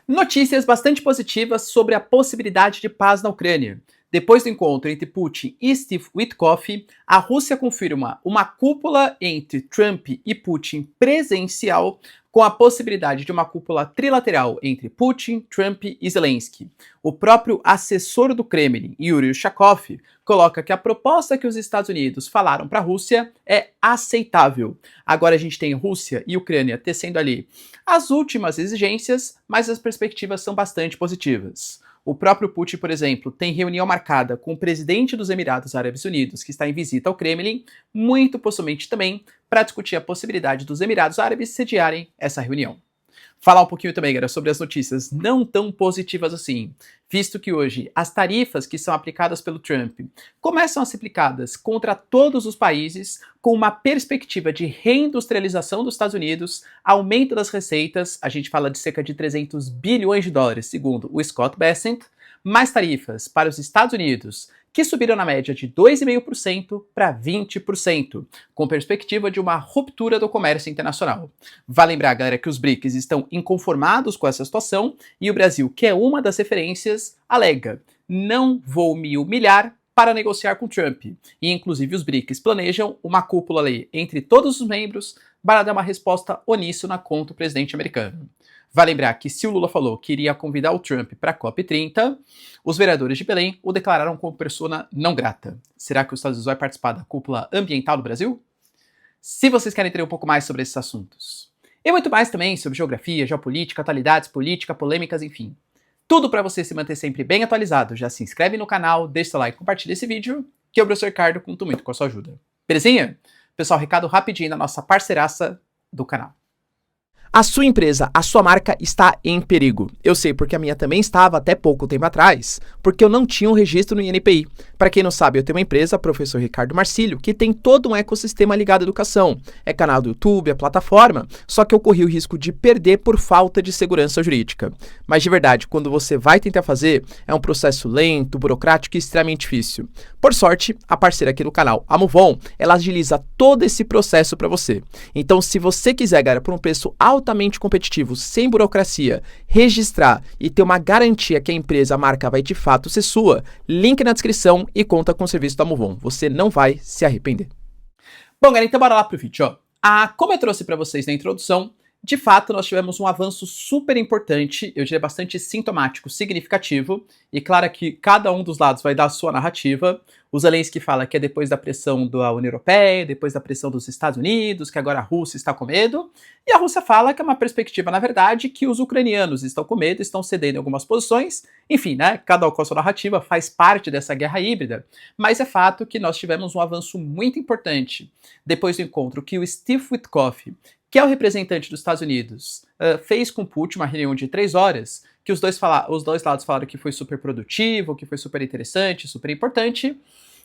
Notícias bastante positivas sobre a possibilidade de paz na Ucrânia. Depois do encontro entre Putin e Steve Witkoff, a Rússia confirma uma cúpula entre Trump e Putin presencial, com a possibilidade de uma cúpula trilateral entre Putin, Trump e Zelensky. O próprio assessor do Kremlin, Yuri Ushakov, coloca que a proposta que os Estados Unidos falaram para a Rússia é aceitável. Agora a gente tem Rússia e Ucrânia tecendo ali as últimas exigências, mas as perspectivas são bastante positivas. O próprio Putin, por exemplo, tem reunião marcada com o presidente dos Emirados Árabes Unidos, que está em visita ao Kremlin, muito possivelmente também para discutir a possibilidade dos Emirados Árabes sediarem essa reunião. Falar um pouquinho também, galera, sobre as notícias não tão positivas assim, visto que hoje as tarifas que são aplicadas pelo Trump começam a ser aplicadas contra todos os países, com uma perspectiva de reindustrialização dos Estados Unidos, aumento das receitas, a gente fala de cerca de 300 bilhões de dólares, segundo o Scott Bessent, mais tarifas para os Estados Unidos, que subiram na média de 2,5% para 20%, com perspectiva de uma ruptura do comércio internacional. Vale lembrar, galera, que os BRICS estão inconformados com essa situação e o Brasil, que é uma das referências, alega: não vou me humilhar para negociar com Trump. E, inclusive, os BRICS planejam uma cúpula ali entre todos os membros para dar uma resposta uníssona contra o presidente americano. Vale lembrar que se o Lula falou que iria convidar o Trump para a COP30, os vereadores de Belém o declararam como persona não grata. Será que os Estados Unidos vai participar da cúpula ambiental do Brasil? Se vocês querem entender um pouco mais sobre esses assuntos, e muito mais também sobre geografia, geopolítica, atualidades, política, polêmicas, enfim, tudo para você se manter sempre bem atualizado, já se inscreve no canal, deixa seu like, compartilha esse vídeo, que eu, professor Ricardo, conto muito com a sua ajuda. Belezinha? Pessoal, recado rapidinho da nossa parceiraça do canal. A sua empresa, a sua marca está em perigo. Eu sei porque a minha também estava até pouco tempo atrás, porque eu não tinha um registro no INPI. Para quem não sabe, eu tenho uma empresa, professor Ricardo Marcílio, que tem todo um ecossistema ligado à educação. É canal do YouTube, é plataforma, só que eu corri o risco de perder por falta de segurança jurídica. Mas de verdade, quando você vai tentar fazer, é um processo lento, burocrático e extremamente difícil. Por sorte, a parceira aqui do canal, a Movon, ela agiliza todo esse processo para você. Então, se você quiser, galera, por um preço altamente competitivo, sem burocracia, registrar e ter uma garantia que a empresa, a marca vai de fato ser sua, link na descrição e conta com o serviço da Movon. Você não vai se arrepender. Bom, galera, então bora lá pro vídeo, ó. Como eu trouxe para vocês na introdução, de fato, nós tivemos um avanço super importante, eu diria bastante sintomático, significativo, e claro que cada um dos lados vai dar a sua narrativa. O Zelensky fala que é depois da pressão da União Europeia, depois da pressão dos Estados Unidos, que agora a Rússia está com medo, e a Rússia fala que é uma perspectiva, na verdade, que os ucranianos estão com medo, estão cedendo em algumas posições, enfim, né, cada um com a sua narrativa, faz parte dessa guerra híbrida, mas é fato que nós tivemos um avanço muito importante depois do encontro que o Steve Witkoff, que é o representante dos Estados Unidos, fez com Putin uma reunião de 3 horas, que os dois lados falaram que foi super produtivo, que foi super interessante, super importante,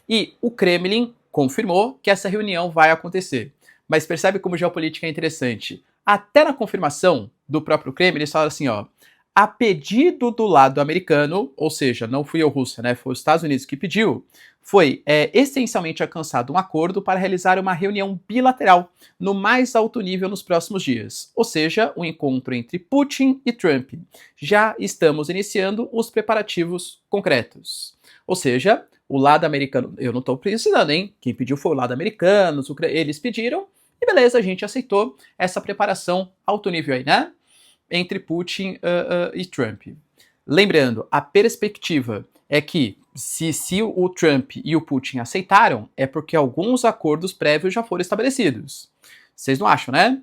e o Kremlin confirmou que essa reunião vai acontecer. Mas percebe como geopolítica é interessante. Até na confirmação do próprio Kremlin, eles falaram assim, ó, a pedido do lado americano, ou seja, não fui eu, Rússia, né, foi os Estados Unidos que pediu, foi essencialmente alcançado um acordo para realizar uma reunião bilateral no mais alto nível nos próximos dias, ou seja, um encontro entre Putin e Trump. Já estamos iniciando os preparativos concretos. Ou seja, o lado americano, eu não estou precisando, hein? Quem pediu foi o lado americano, eles pediram, e beleza, a gente aceitou essa preparação alto nível aí, né? Entre Putin e Trump. Lembrando, a perspectiva é que se o Trump e o Putin aceitaram, é porque alguns acordos prévios já foram estabelecidos. Vocês não acham, né?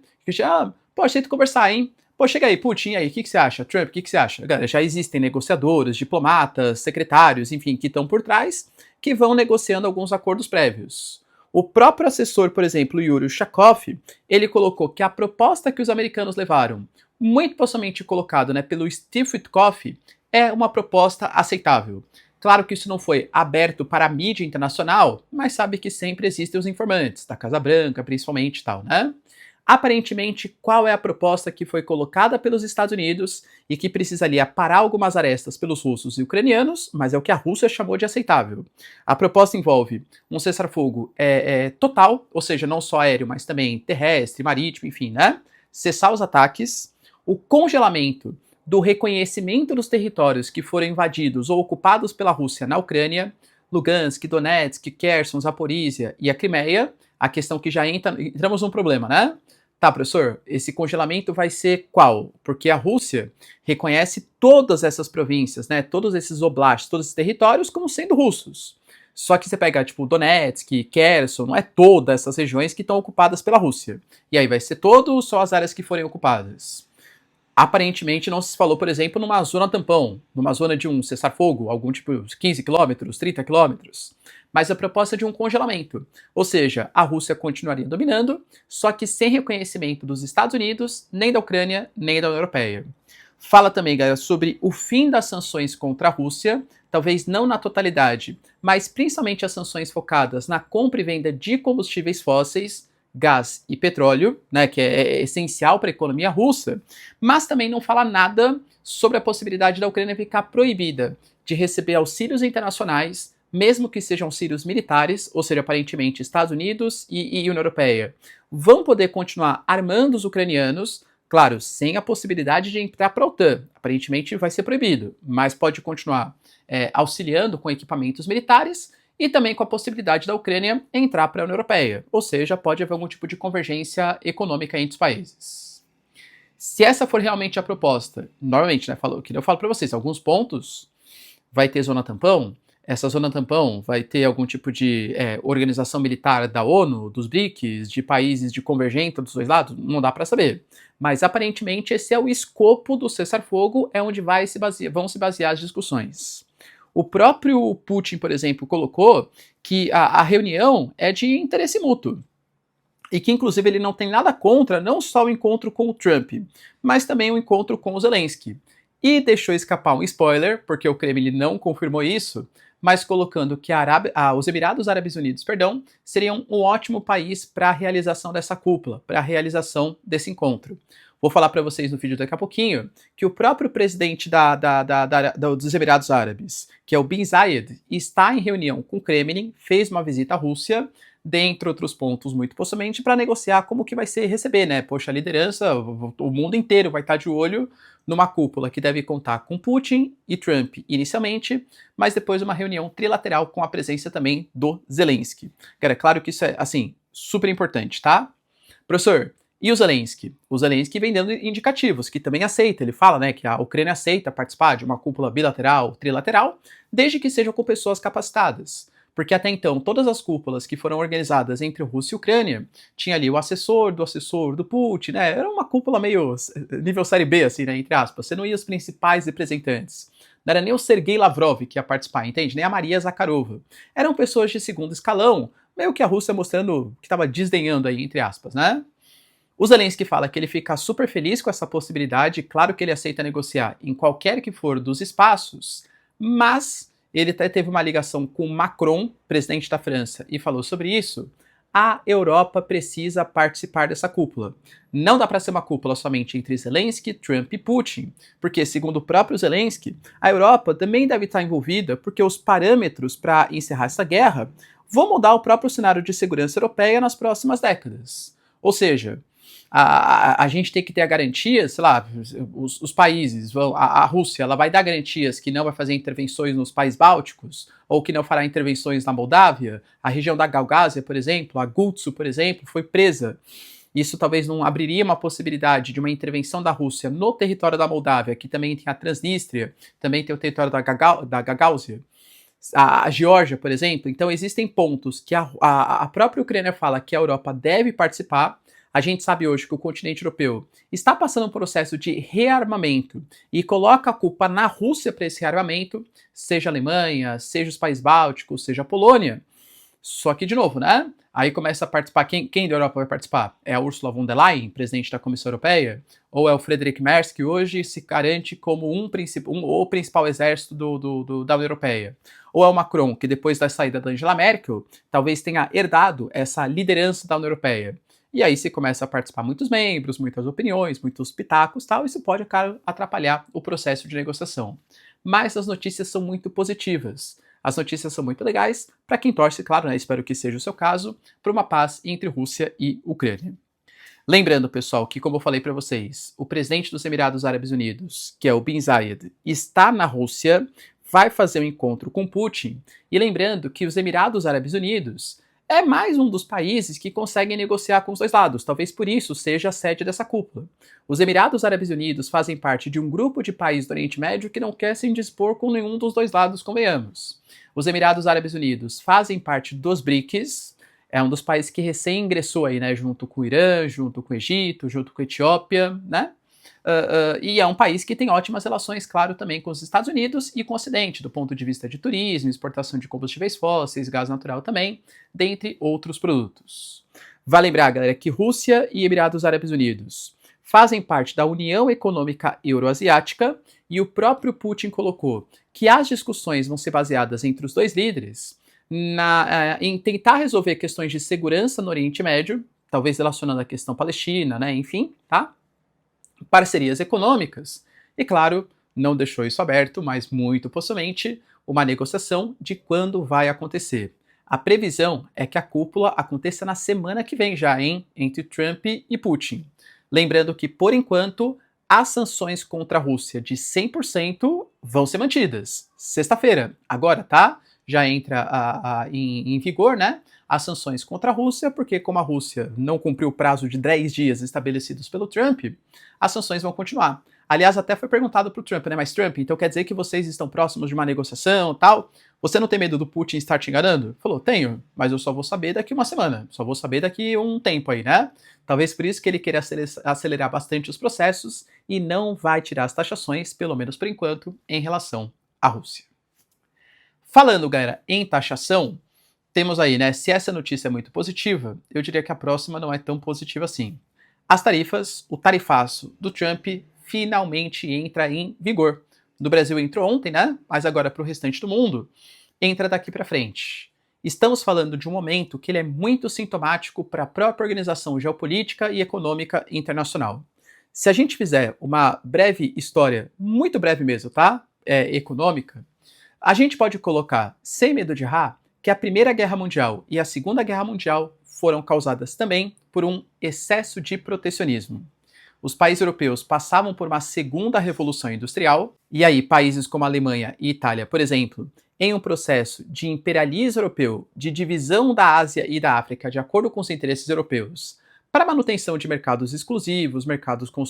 Pô, aceito conversar, hein? Pô, chega aí, Putin, e aí, o que você acha? Trump, o que você acha? Galera, já existem negociadores, diplomatas, secretários, enfim, que estão por trás, que vão negociando alguns acordos prévios. O próprio assessor, por exemplo, Yuri Ushakov, ele colocou que a proposta que os americanos levaram, muito possivelmente colocado, né, pelo Steve Witkoff, é uma proposta aceitável. Claro que isso não foi aberto para a mídia internacional, mas sabe que sempre existem os informantes, da Casa Branca, principalmente e tal, né? Aparentemente, qual é a proposta que foi colocada pelos Estados Unidos e que precisaria parar algumas arestas pelos russos e ucranianos, mas é o que a Rússia chamou de aceitável. A proposta envolve um cessar-fogo total, ou seja, não só aéreo, mas também terrestre, marítimo, enfim, né? Cessar os ataques, o congelamento do reconhecimento dos territórios que foram invadidos ou ocupados pela Rússia na Ucrânia, Lugansk, Donetsk, Kherson, Zaporizhia e a Crimeia, a questão que já entramos num problema, né? Tá, professor, esse congelamento vai ser qual? Porque a Rússia reconhece todas essas províncias, né, todos esses oblasts, todos esses territórios como sendo russos. Só que você pega, tipo, Donetsk, Kherson, não é todas essas regiões que estão ocupadas pela Rússia. E aí vai ser todas só as áreas que forem ocupadas. Aparentemente não se falou, por exemplo, numa zona tampão, numa zona de um cessar-fogo, algum tipo 15 quilômetros, 30 quilômetros, mas a proposta é de um congelamento. Ou seja, a Rússia continuaria dominando, só que sem reconhecimento dos Estados Unidos, nem da Ucrânia, nem da União Europeia. Fala também, galera, sobre o fim das sanções contra a Rússia, talvez não na totalidade, mas principalmente as sanções focadas na compra e venda de combustíveis fósseis, gás e petróleo, né, que é essencial para a economia russa, mas também não fala nada sobre a possibilidade da Ucrânia ficar proibida de receber auxílios internacionais, mesmo que sejam auxílios militares, ou seja, aparentemente Estados Unidos e União Europeia vão poder continuar armando os ucranianos, claro, sem a possibilidade de entrar para a OTAN. Aparentemente vai ser proibido, mas pode continuar auxiliando com equipamentos militares e também com a possibilidade da Ucrânia entrar para a União Europeia, ou seja, pode haver algum tipo de convergência econômica entre os países. Se essa for realmente a proposta, normalmente, né, que eu falo para vocês, alguns pontos vai ter zona tampão, essa zona tampão vai ter algum tipo de organização militar da ONU, dos BRICS, de países de convergência dos dois lados, não dá para saber. Mas aparentemente esse é o escopo do cessar-fogo, é onde vão se basear as discussões. O próprio Putin, por exemplo, colocou que a reunião é de interesse mútuo. E que, inclusive, ele não tem nada contra não só o encontro com o Trump, mas também o encontro com o Zelensky. E deixou escapar um spoiler, porque o Kremlin não confirmou isso, mas colocando que os Emirados Árabes Unidos, seriam um ótimo país para a realização dessa cúpula, para a realização desse encontro. Vou falar para vocês no vídeo daqui a pouquinho que o próprio presidente dos Emirados Árabes, que é o Bin Zayed, está em reunião com o Kremlin, fez uma visita à Rússia, dentre outros pontos, muito possivelmente, para negociar como que vai ser receber, né? Poxa, a liderança, o mundo inteiro vai estar de olho numa cúpula que deve contar com Putin e Trump inicialmente, mas depois uma reunião trilateral com a presença também do Zelensky. Cara, é claro que isso é, assim, super importante, tá? Professor, e o Zelensky? O Zelensky vem dando indicativos, que também aceita. Ele fala, né, que a Ucrânia aceita participar de uma cúpula bilateral, trilateral, desde que sejam com pessoas capacitadas. Porque até então, todas as cúpulas que foram organizadas entre Rússia e Ucrânia, tinha ali o assessor do Putin, né? Era uma cúpula meio nível série B, assim, né, entre aspas. Você não ia os principais representantes. Não era nem o Sergei Lavrov que ia participar, entende? Nem a Maria Zakharova. Eram pessoas de segundo escalão, meio que a Rússia mostrando que estava desdenhando aí, entre aspas, né? O Zelensky fala que ele fica super feliz com essa possibilidade, claro que ele aceita negociar em qualquer que for dos espaços, mas ele até teve uma ligação com Macron, presidente da França, e falou sobre isso. A Europa precisa participar dessa cúpula. Não dá para ser uma cúpula somente entre Zelensky, Trump e Putin, porque, segundo o próprio Zelensky, a Europa também deve estar envolvida porque os parâmetros para encerrar essa guerra vão mudar o próprio cenário de segurança europeia nas próximas décadas. Ou seja, a gente tem que ter a garantia, sei lá, os países, a Rússia, ela vai dar garantias que não vai fazer intervenções nos países bálticos, ou que não fará intervenções na Moldávia, a região da Gaugásia, por exemplo, a Gutsu, por exemplo, foi presa. Isso talvez não abriria uma possibilidade de uma intervenção da Rússia no território da Moldávia, que também tem a Transnistria, também tem o território da Gagauzia, a Geórgia, por exemplo. Então existem pontos que a própria Ucrânia fala que a Europa deve participar. A gente sabe hoje que o continente europeu está passando um processo de rearmamento e coloca a culpa na Rússia para esse rearmamento, seja a Alemanha, seja os países bálticos, seja a Polônia. Só que, de novo, né? Aí começa a participar, quem da Europa vai participar? É a Ursula von der Leyen, presidente da Comissão Europeia? Ou é o Friedrich Merz, que hoje se garante como o principal exército da União Europeia? Ou é o Macron, que depois da saída da Angela Merkel, talvez tenha herdado essa liderança da União Europeia? E aí se começa a participar muitos membros, muitas opiniões, muitos pitacos, tal, isso pode atrapalhar o processo de negociação. Mas as notícias são muito positivas. As notícias são muito legais para quem torce, claro, né, espero que seja o seu caso, para uma paz entre Rússia e Ucrânia. Lembrando, pessoal, que como eu falei para vocês, o presidente dos Emirados Árabes Unidos, que é o Bin Zayed, está na Rússia, vai fazer um encontro com Putin. E lembrando que os Emirados Árabes Unidos é mais um dos países que conseguem negociar com os dois lados, talvez por isso seja a sede dessa cúpula. Os Emirados Árabes Unidos fazem parte de um grupo de países do Oriente Médio que não quer se indispor com nenhum dos dois lados, convenhamos. Os Emirados Árabes Unidos fazem parte dos BRICS, é um dos países que recém ingressou aí, né, junto com o Irã, junto com o Egito, junto com a Etiópia, né? E é um país que tem ótimas relações, claro, também com os Estados Unidos e com o Ocidente, do ponto de vista de turismo, exportação de combustíveis fósseis, gás natural também, dentre outros produtos. Vale lembrar, galera, que Rússia e Emirados Árabes Unidos fazem parte da União Econômica Euroasiática e o próprio Putin colocou que as discussões vão ser baseadas entre os dois líderes em tentar resolver questões de segurança no Oriente Médio, talvez relacionando a questão palestina, né, enfim, tá? Parcerias econômicas e, claro, não deixou isso aberto, mas muito possivelmente uma negociação de quando vai acontecer. A previsão é que a cúpula aconteça na semana que vem já, hein, entre Trump e Putin. Lembrando que, por enquanto, as sanções contra a Rússia de 100% vão ser mantidas. Sexta-feira, agora, tá? Já entra em vigor, né? As sanções contra a Rússia, porque como a Rússia não cumpriu o prazo de 10 dias estabelecidos pelo Trump, as sanções vão continuar. Aliás, até foi perguntado para o Trump, né? Mas Trump, então quer dizer que vocês estão próximos de uma negociação e tal? Você não tem medo do Putin estar te enganando? Falou, tenho, mas eu só vou saber daqui uma semana, só vou saber daqui um tempo aí, né? Talvez por isso que ele queira acelerar bastante os processos e não vai tirar as taxações, pelo menos por enquanto, em relação à Rússia. Falando, galera, em taxação, temos aí, né? Se essa notícia é muito positiva, eu diria que a próxima não é tão positiva assim. As tarifas, o tarifaço do Trump finalmente entra em vigor. No Brasil entrou ontem, né? Mas agora para o restante do mundo, entra daqui para frente. Estamos falando de um momento que ele é muito sintomático para a própria organização geopolítica e econômica internacional. Se a gente fizer uma breve história, muito breve mesmo, tá? Econômica, a gente pode colocar, sem medo de errar, que a Primeira Guerra Mundial e a Segunda Guerra Mundial foram causadas também por um excesso de protecionismo. Os países europeus passavam por uma segunda revolução industrial, e aí países como a Alemanha e Itália, por exemplo, em um processo de imperialismo europeu, de divisão da Ásia e da África de acordo com os interesses europeus, para manutenção de mercados exclusivos, mercados com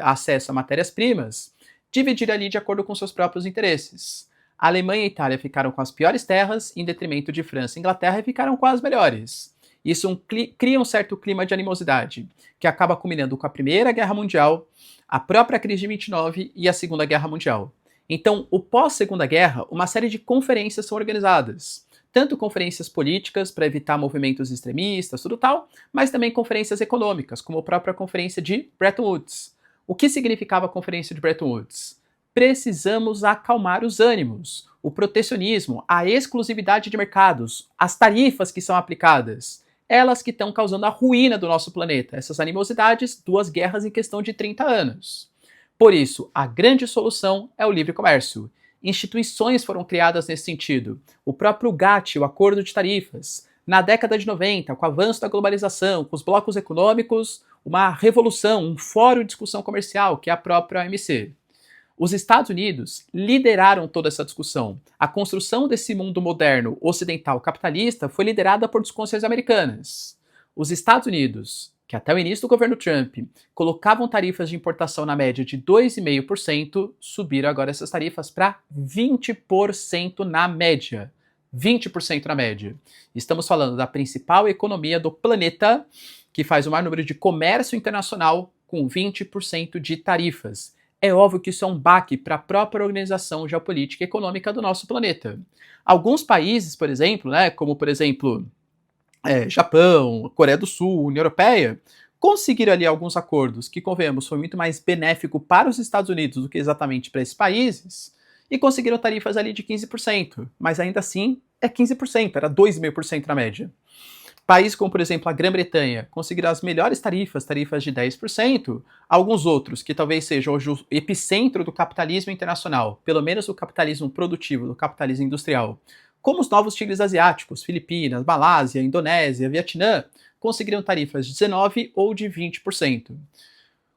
acesso a matérias-primas, dividir ali de acordo com seus próprios interesses. A Alemanha e a Itália ficaram com as piores terras, em detrimento de França e Inglaterra, e ficaram com as melhores. Isso cria um certo clima de animosidade, que acaba culminando com a Primeira Guerra Mundial, a própria crise de 29 e a Segunda Guerra Mundial. Então, o pós-Segunda Guerra, uma série de conferências são organizadas. Tanto conferências políticas para evitar movimentos extremistas, tudo tal, mas também conferências econômicas, como a própria conferência de Bretton Woods. O que significava a conferência de Bretton Woods? Precisamos acalmar os ânimos, o protecionismo, a exclusividade de mercados, as tarifas que são aplicadas, elas que estão causando a ruína do nosso planeta. Essas animosidades, 2 guerras em questão de 30 anos. Por isso, a grande solução é o livre comércio. Instituições foram criadas nesse sentido. O próprio GATT, o Acordo de Tarifas. Na década de 90, com o avanço da globalização, com os blocos econômicos, uma revolução, um fórum de discussão comercial, que é a própria OMC. Os Estados Unidos lideraram toda essa discussão. A construção desse mundo moderno ocidental capitalista foi liderada por discussões americanas. Os Estados Unidos, que até o início do governo Trump colocavam tarifas de importação na média de 2,5%, subiram agora essas tarifas para 20% na média. 20% na média. Estamos falando da principal economia do planeta, que faz o maior número de comércio internacional com 20% de tarifas. É óbvio que isso é um baque para a própria organização geopolítica e econômica do nosso planeta. Alguns países, por exemplo, né, como por exemplo Japão, Coreia do Sul, União Europeia, conseguiram ali alguns acordos que, convenhamos, foi muito mais benéfico para os Estados Unidos do que exatamente para esses países, e conseguiram tarifas ali de 15%, mas ainda assim é 15%, era 2,5% na média. Países como, por exemplo, a Grã-Bretanha conseguiram as melhores tarifas de 10%, alguns outros, que talvez sejam hoje o epicentro do capitalismo internacional, pelo menos do capitalismo produtivo, do capitalismo industrial, como os novos tigres asiáticos, Filipinas, Malásia, Indonésia, Vietnã, conseguiriam tarifas de 19% ou de 20%.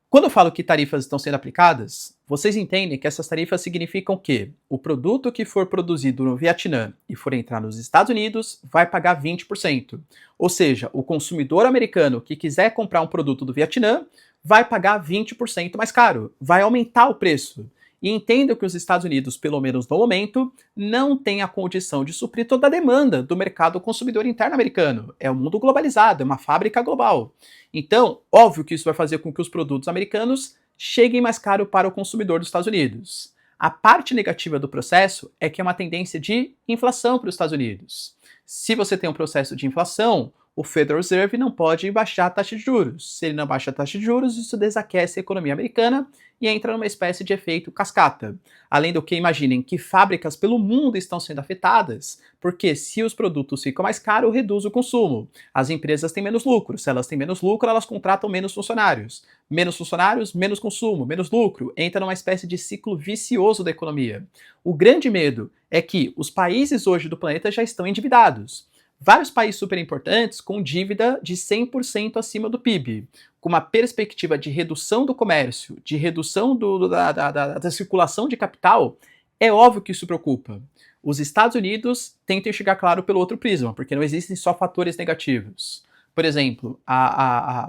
Quando eu falo que tarifas estão sendo aplicadas, vocês entendem que essas tarifas significam que o produto que for produzido no Vietnã e for entrar nos Estados Unidos vai pagar 20%. Ou seja, o consumidor americano que quiser comprar um produto do Vietnã vai pagar 20% mais caro, vai aumentar o preço. E entendo que os Estados Unidos, pelo menos no momento, não têm a condição de suprir toda a demanda do mercado consumidor interno americano. É um mundo globalizado, é uma fábrica global. Então, óbvio que isso vai fazer com que os produtos americanos cheguem mais caro para o consumidor dos Estados Unidos. A parte negativa do processo é que é uma tendência de inflação para os Estados Unidos. Se você tem um processo de inflação, o Federal Reserve não pode baixar a taxa de juros. Se ele não baixa a taxa de juros, isso desaquece a economia americana e entra numa espécie de efeito cascata. Além do que, imaginem que fábricas pelo mundo estão sendo afetadas, porque se os produtos ficam mais caros, reduz o consumo. As empresas têm menos lucro. Se elas têm menos lucro, elas contratam menos funcionários. Menos funcionários, menos consumo, menos lucro. Entra numa espécie de ciclo vicioso da economia. O grande medo é que os países hoje do planeta já estão endividados. Vários países super importantes com dívida de 100% acima do PIB, com uma perspectiva de redução do comércio, de redução da circulação de capital, é óbvio que isso preocupa. Os Estados Unidos tentam chegar claro pelo outro prisma, porque não existem só fatores negativos. Por exemplo,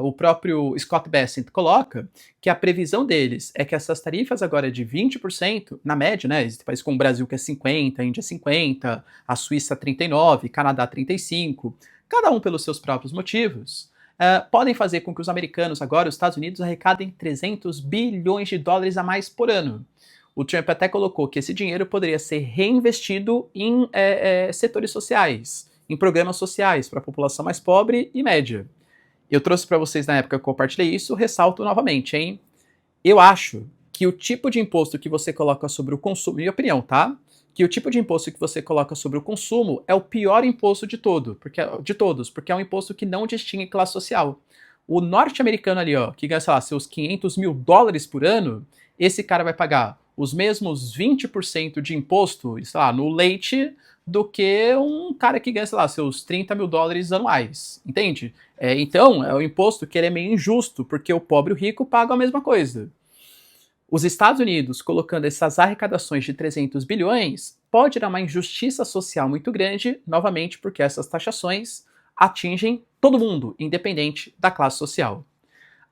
o próprio Scott Bessent coloca que a previsão deles é que essas tarifas agora de 20%, na média, né, existem países como o Brasil que é 50%, a Índia 50%, a Suíça 39%, Canadá 35%, cada um pelos seus próprios motivos, podem fazer com que os americanos agora, os Estados Unidos, arrecadem 300 bilhões de dólares a mais por ano. O Trump até colocou que esse dinheiro poderia ser reinvestido em setores sociais, em programas sociais para a população mais pobre e média. Eu trouxe para vocês na época que eu compartilhei isso, ressalto novamente, hein? Eu acho que o tipo de imposto que você coloca sobre o consumo, minha opinião, tá? Que o tipo de imposto que você coloca sobre o consumo é o pior imposto de todos, porque é um imposto que não distingue classe social. O norte-americano ali, ó, que ganha, sei lá, seus 500 mil dólares por ano, esse cara vai pagar os mesmos 20% de imposto, sei lá, no leite, do que um cara que ganha, sei lá, seus 30 mil dólares anuais, entende? Então, é um imposto que ele é meio injusto, porque o pobre e o rico pagam a mesma coisa. Os Estados Unidos, colocando essas arrecadações de 300 bilhões, pode dar uma injustiça social muito grande, novamente porque essas taxações atingem todo mundo, independente da classe social.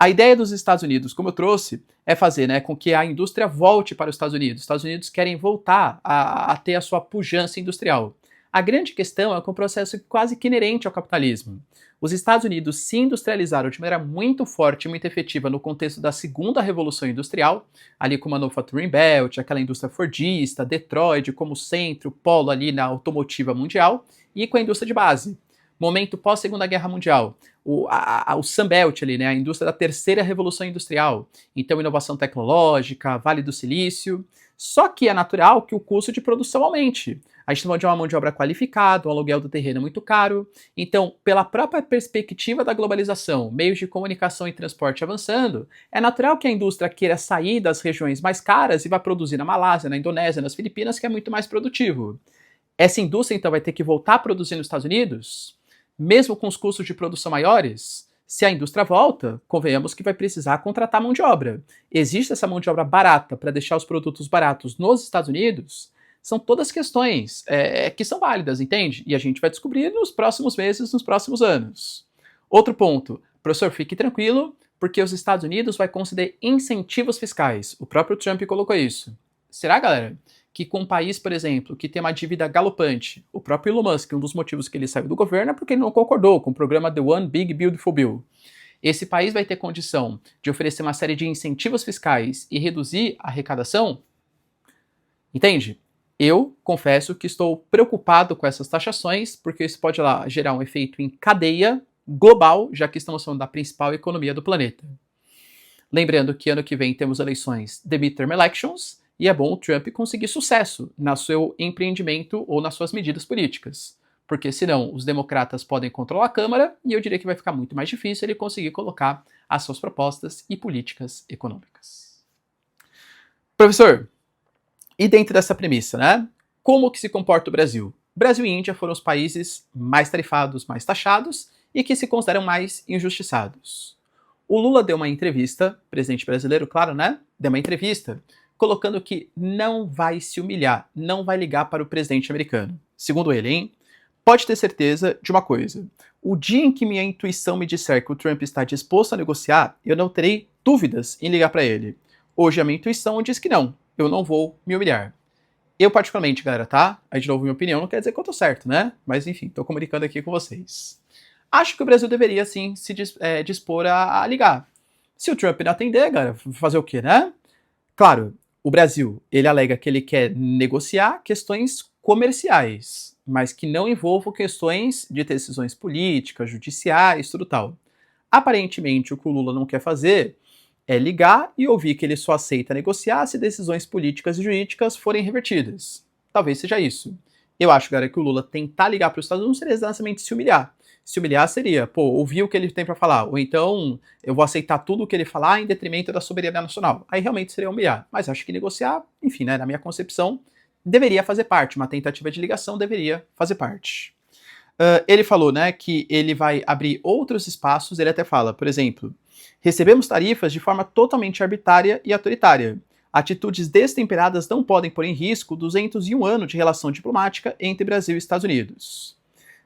A ideia dos Estados Unidos, como eu trouxe, é fazer, né, com que a indústria volte para os Estados Unidos. Os Estados Unidos querem voltar a ter a sua pujança industrial. A grande questão é que é um processo quase que inerente ao capitalismo. Os Estados Unidos se industrializaram de maneira muito forte e muito efetiva no contexto da segunda revolução industrial, ali com o Manufacturing Belt, aquela indústria fordista, Detroit como centro, polo ali na automotiva mundial, e com a indústria de base. Momento pós-Segunda Guerra Mundial, o Sunbelt ali, né, a indústria da terceira revolução industrial. Então, inovação tecnológica, Vale do Silício. Só que é natural que o custo de produção aumente. A gente tem uma mão de obra qualificada, o aluguel do terreno é muito caro. Então, pela própria perspectiva da globalização, meios de comunicação e transporte avançando, é natural que a indústria queira sair das regiões mais caras e vá produzir na Malásia, na Indonésia, nas Filipinas, que é muito mais produtivo. Essa indústria, então, vai ter que voltar a produzir nos Estados Unidos? Mesmo com os custos de produção maiores? Se a indústria volta, convenhamos que vai precisar contratar mão de obra. Existe essa mão de obra barata para deixar os produtos baratos nos Estados Unidos? São todas questões que são válidas, entende? E a gente vai descobrir nos próximos meses, nos próximos anos. Outro ponto, professor, fique tranquilo, porque os Estados Unidos vai conceder incentivos fiscais. O próprio Trump colocou isso. Será, galera, que com um país, por exemplo, que tem uma dívida galopante, o próprio Elon Musk, um dos motivos que ele saiu do governo é porque ele não concordou com o programa The One Big Beautiful Bill. Esse país vai ter condição de oferecer uma série de incentivos fiscais e reduzir a arrecadação? Entende? Eu confesso que estou preocupado com essas taxações, porque isso pode lá gerar um efeito em cadeia global, já que estamos falando da principal economia do planeta. Lembrando que ano que vem temos eleições, the midterm elections, e é bom o Trump conseguir sucesso no seu empreendimento ou nas suas medidas políticas. Porque senão os democratas podem controlar a Câmara e eu diria que vai ficar muito mais difícil ele conseguir colocar as suas propostas e políticas econômicas. Professor, e dentro dessa premissa, né? Como que se comporta o Brasil? Brasil e Índia foram os países mais tarifados, mais taxados, e que se consideram mais injustiçados. O Lula deu uma entrevista, presidente brasileiro, claro, né? Deu uma entrevista colocando que não vai se humilhar, não vai ligar para o presidente americano. Segundo ele, hein? Pode ter certeza de uma coisa: o dia em que minha intuição me disser que o Trump está disposto a negociar, eu não terei dúvidas em ligar para ele. Hoje a minha intuição diz que não, eu não vou me humilhar. Eu particularmente, galera, tá? Aí de novo minha opinião não quer dizer que eu tô certo, né? Mas enfim, tô comunicando aqui com vocês. Acho que o Brasil deveria sim se dispor a ligar. Se o Trump não atender, galera, fazer o quê, né? Claro, o Brasil, ele alega que ele quer negociar questões comerciais, mas que não envolvam questões de decisões políticas, judiciais, tudo tal. Aparentemente, o que o Lula não quer fazer é ligar e ouvir que ele só aceita negociar se decisões políticas e jurídicas forem revertidas. Talvez seja isso. Eu acho, galera, que o Lula tentar ligar para os Estados Unidos seria exatamente se humilhar. Se humilhar seria, pô, ouvir o que ele tem para falar, ou então eu vou aceitar tudo o que ele falar em detrimento da soberania nacional. Aí realmente seria humilhar. Mas acho que negociar, enfim, né, na minha concepção, deveria fazer parte. Uma tentativa de ligação deveria fazer parte. Ele falou, né, que ele vai abrir outros espaços. Ele até fala, por exemplo, recebemos tarifas de forma totalmente arbitrária e autoritária. Atitudes destemperadas não podem pôr em risco 201 anos de relação diplomática entre Brasil e Estados Unidos.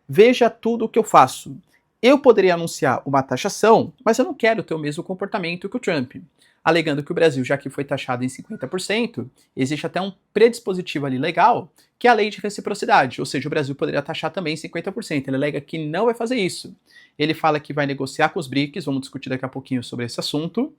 Veja tudo o que eu faço. Eu poderia anunciar uma taxação, mas eu não quero ter o mesmo comportamento que o Trump. Alegando que o Brasil, já que foi taxado em 50%, existe até um predispositivo ali legal, que é a lei de reciprocidade, ou seja, o Brasil poderia taxar também 50%. Ele alega que não vai fazer isso. Ele fala que vai negociar com os BRICS, vamos discutir daqui a pouquinho sobre esse assunto.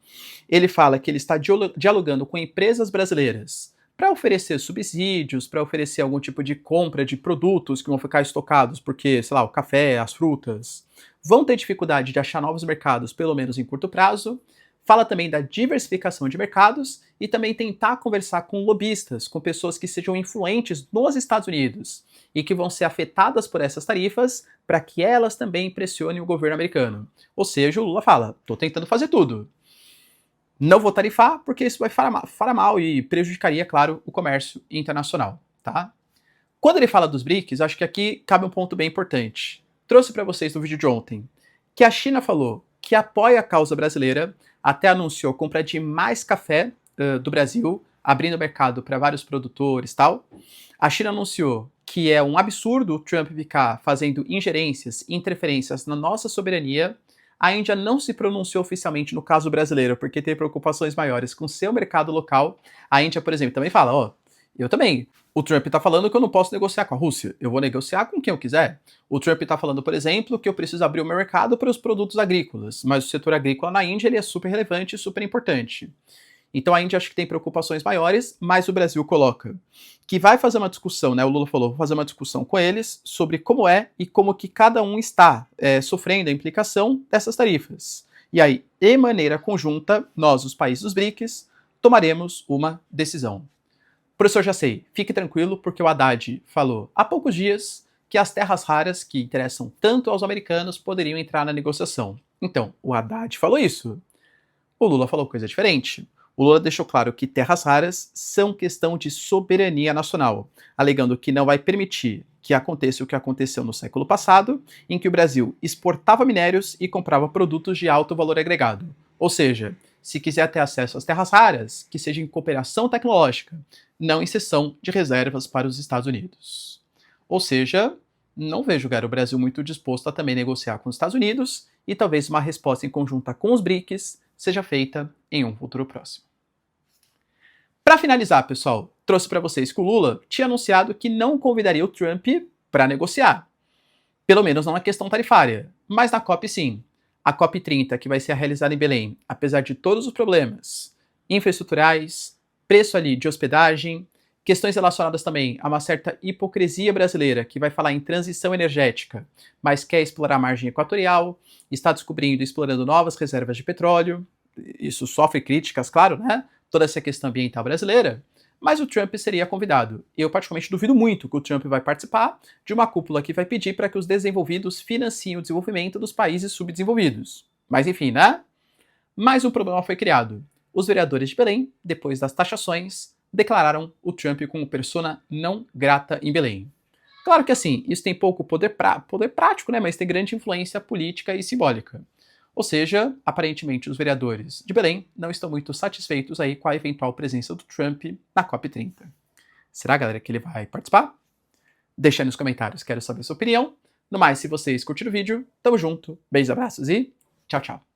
Ele fala que ele está dialogando com empresas brasileiras para oferecer subsídios, para oferecer algum tipo de compra de produtos que vão ficar estocados, porque, sei lá, o café, as frutas, vão ter dificuldade de achar novos mercados, pelo menos em curto prazo. Fala também da diversificação de mercados e também tentar conversar com lobistas, com pessoas que sejam influentes nos Estados Unidos e que vão ser afetadas por essas tarifas para que elas também pressionem o governo americano. Ou seja, o Lula fala, estou tentando fazer tudo. Não vou tarifar porque isso vai fará mal e prejudicaria, claro, o comércio internacional, tá? Quando ele fala dos BRICS, acho que aqui cabe um ponto bem importante. Trouxe para vocês no vídeo de ontem que a China falou que apoia a causa brasileira, até anunciou a compra de mais café do Brasil, abrindo mercado para vários produtores e tal. A China anunciou que é um absurdo o Trump ficar fazendo ingerências e interferências na nossa soberania. A Índia não se pronunciou oficialmente no caso brasileiro, porque tem preocupações maiores com seu mercado local. A Índia, por exemplo, também fala, ó, eu também. O Trump tá falando que eu não posso negociar com a Rússia. Eu vou negociar com quem eu quiser. O Trump tá falando, por exemplo, que eu preciso abrir o mercado para os produtos agrícolas. Mas o setor agrícola na Índia ele é super relevante e super importante. Então a Índia acho que tem preocupações maiores, mas o Brasil coloca que vai fazer uma discussão, né? O Lula falou, vou fazer uma discussão com eles sobre como é e como que cada um está sofrendo a implicação dessas tarifas. E aí, de maneira conjunta, nós, os países dos BRICS, tomaremos uma decisão. Professor, já sei, fique tranquilo, porque o Haddad falou há poucos dias que as terras raras que interessam tanto aos americanos poderiam entrar na negociação. Então, o Haddad falou isso. O Lula falou coisa diferente. O Lula deixou claro que terras raras são questão de soberania nacional, alegando que não vai permitir que aconteça o que aconteceu no século passado, em que o Brasil exportava minérios e comprava produtos de alto valor agregado. Ou seja, se quiser ter acesso às terras raras, que seja em cooperação tecnológica, não em cessão de reservas para os Estados Unidos. Ou seja, não vejo o Brasil muito disposto a também negociar com os Estados Unidos e talvez uma resposta em conjunta com os BRICS seja feita em um futuro próximo. Para finalizar, pessoal, trouxe para vocês que o Lula tinha anunciado que não convidaria o Trump para negociar. Pelo menos não na questão tarifária, mas na COP sim. A COP 30, que vai ser realizada em Belém, apesar de todos os problemas infraestruturais, preço ali de hospedagem, questões relacionadas também a uma certa hipocrisia brasileira, que vai falar em transição energética, mas quer explorar a margem equatorial, está descobrindo e explorando novas reservas de petróleo. Isso sofre críticas, claro, né? Toda essa questão ambiental brasileira. Mas o Trump seria convidado. Eu particularmente duvido muito que o Trump vai participar de uma cúpula que vai pedir para que os desenvolvidos financiem o desenvolvimento dos países subdesenvolvidos. Mas enfim, né? Mais um problema foi criado. Os vereadores de Belém, depois das taxações, declararam o Trump como persona não grata em Belém. Claro que assim, isso tem pouco poder prático, né, mas tem grande influência política e simbólica. Ou seja, aparentemente os vereadores de Belém não estão muito satisfeitos aí com a eventual presença do Trump na COP30. Será, galera, que ele vai participar? Deixa aí nos comentários, quero saber a sua opinião. No mais, se vocês curtiram o vídeo, tamo junto, beijos, abraços e tchau, tchau.